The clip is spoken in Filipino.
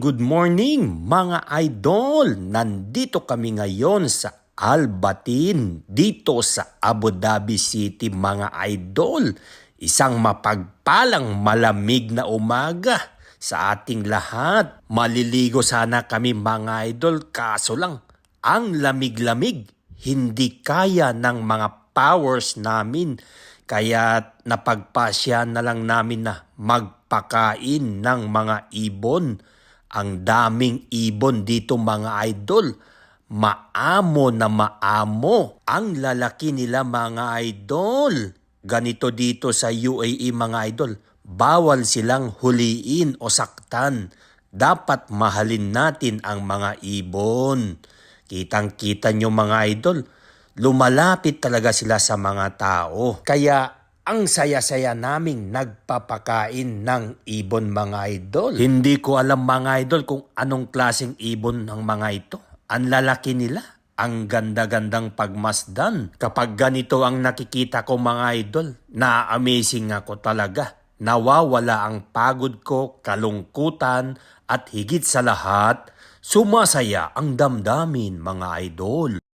good morning mga idol! Nandito kami ngayon sa Albatin, dito sa Abu Dhabi City mga idol. Isang mapagpalang malamig na umaga sa ating lahat. Maliligo sana kami mga idol, kaso lang ang lamig-lamig. Hindi kaya ng mga powers namin. Kaya napagpasya na lang namin na magpakain ng mga ibon. Ang daming ibon dito mga idol. Maamo na maamo. Ang lalaki nila mga idol. Ganito dito sa UAE mga idol. Bawal silang huliin o saktan. Dapat mahalin natin ang mga ibon. Kitang-kita nyo mga idol. Lumalapit talaga sila sa mga tao. Kaya ang saya-saya naming nagpapakain ng ibon mga idol. Hindi ko alam mga idol kung anong klaseng ibon ng mga ito. Ang lalaki nila. Ang ganda-gandang pagmasdan. Kapag ganito ang nakikita ko mga idol, na-amazing ako talaga. Nawawala ang pagod ko, kalungkutan, at higit sa lahat, sumasaya ang damdamin mga idol.